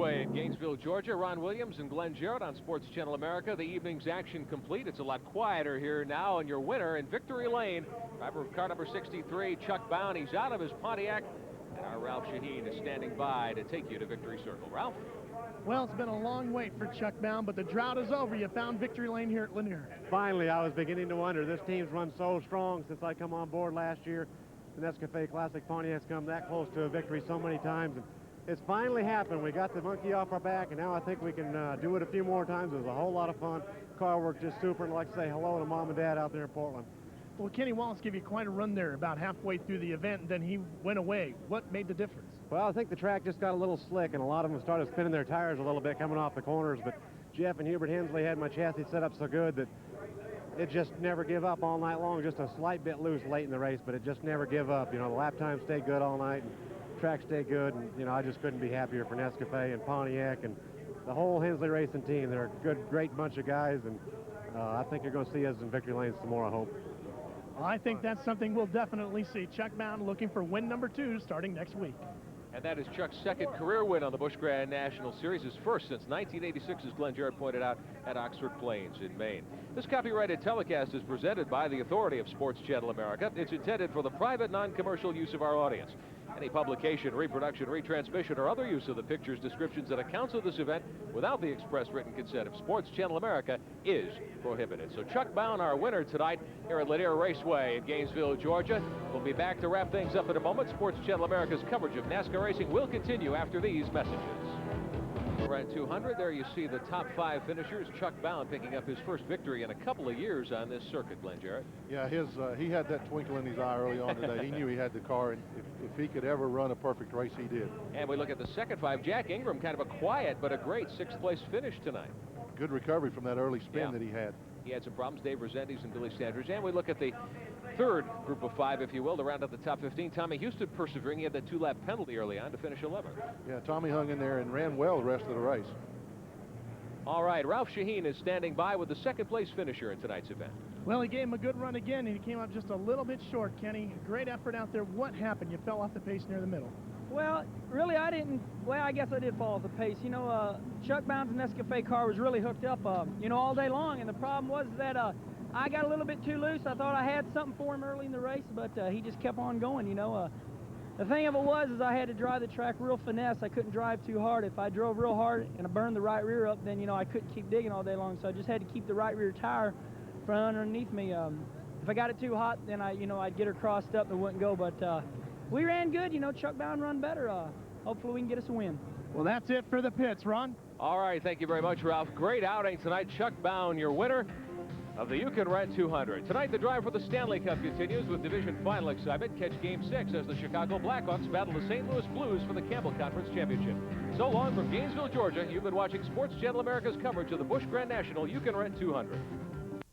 Raceway in Gainesville, Georgia. Ron Williams and Glenn Jarrett on Sports Channel America. The evening's action complete. It's a lot quieter here now, and your winner in Victory Lane, driver of car number 63, Chuck Bound. He's out of his Pontiac, and our Ralph Shaheen is standing by to take you to Victory Circle. Ralph? Well, it's been a long wait for Chuck Bound, but the drought is over. You found Victory Lane here at Lanier. Finally, I was beginning to wonder. This team's run so strong since I come on board last year. The Nescafe Classic Pontiac's come that close to a victory so many times. And it's finally happened. We got the monkey off our back, and now I think we can do it a few more times. It was a whole lot of fun. Car work just super, and I'd like to say hello to Mom and Dad out there in Portland. Well, Kenny Wallace gave you quite a run there about halfway through the event, and then he went away. What made the difference? Well, I think the track just got a little slick, and a lot of them started spinning their tires a little bit coming off the corners, but Jeff and Hubert Hensley had my chassis set up so good that it just never give up all night long. Just a slight bit loose late in the race, but it just never give up. You know, the lap time stayed good all night, and track stayed good, and, you know, I just couldn't be happier for Nescafe and Pontiac and the whole Hensley Racing team. They're a good, great bunch of guys, and I think you're going to see us in victory lanes some more, I hope. Well, I think that's something we'll definitely see. Chuck Bound looking for win number 2 starting next week. And that is Chuck's second career win on the Busch Grand National Series, his first since 1986, as Glenn Jarrett pointed out, at Oxford Plains in Maine. This copyrighted telecast is presented by the authority of Sports Channel America. It's intended for the private, non-commercial use of our audience. Any publication, reproduction, retransmission, or other use of the pictures, descriptions, and accounts of this event without the express written consent of Sports Channel America is prohibited. So Chuck Bound, our winner tonight here at Lanier Raceway in Gainesville, Georgia. We'll be back to wrap things up in a moment. Sports Channel America's coverage of NASCAR racing will continue after these messages. We're at 200. There you see the top 5 finishers. Chuck Bound picking up his first victory in a couple of years on this circuit, Glenn Jarrett. Yeah, he had that twinkle in his eye early on today. He knew he had the car, and if he could ever run a perfect race, he did. And we look at the second 5. Jack Ingram, kind of a quiet but a great 6th place finish tonight. Good recovery from that early spin that he had. He had some problems, Dave Resendiz and Billy Sanders. And we look at the third group of 5, if you will, to round out the top 15. Tommy Houston persevering. He had that 2-lap penalty early on to finish 11th. Yeah, Tommy hung in there and ran well the rest of the race. All right, Ralph Shaheen is standing by with the second place finisher in tonight's event. Well, he gave him a good run again, and he came up just a little bit short, Kenny. Great effort out there. What happened? You fell off the pace near the middle. Well, really, I didn't. Well, I guess I did fall off the pace. You know, Chuck Bound's Nescafe car was really hooked up, you know, all day long. And the problem was that I got a little bit too loose. I thought I had something for him early in the race, but he just kept on going, you know. The thing of it was I had to drive the track real finesse. I couldn't drive too hard. If I drove real hard and I burned the right rear up, then, you know, I couldn't keep digging all day long. So I just had to keep the right rear tire from underneath me. If I got it too hot, then I'd get her crossed up and it wouldn't go. But we ran good. You know, Chuck Bound run better. Hopefully we can get us a win. Well, that's it for the pits, Ron. All right, thank you very much, Ralph. Great outing tonight. Chuck Bound, your winner of the You Can Rent 200. Tonight, the drive for the Stanley Cup continues with division final excitement. Catch Game 6 as the Chicago Blackhawks battle the St. Louis Blues for the Campbell Conference Championship. So long from Gainesville, Georgia. You've been watching Sports Channel America's coverage of the Busch Grand National You Can Rent 200.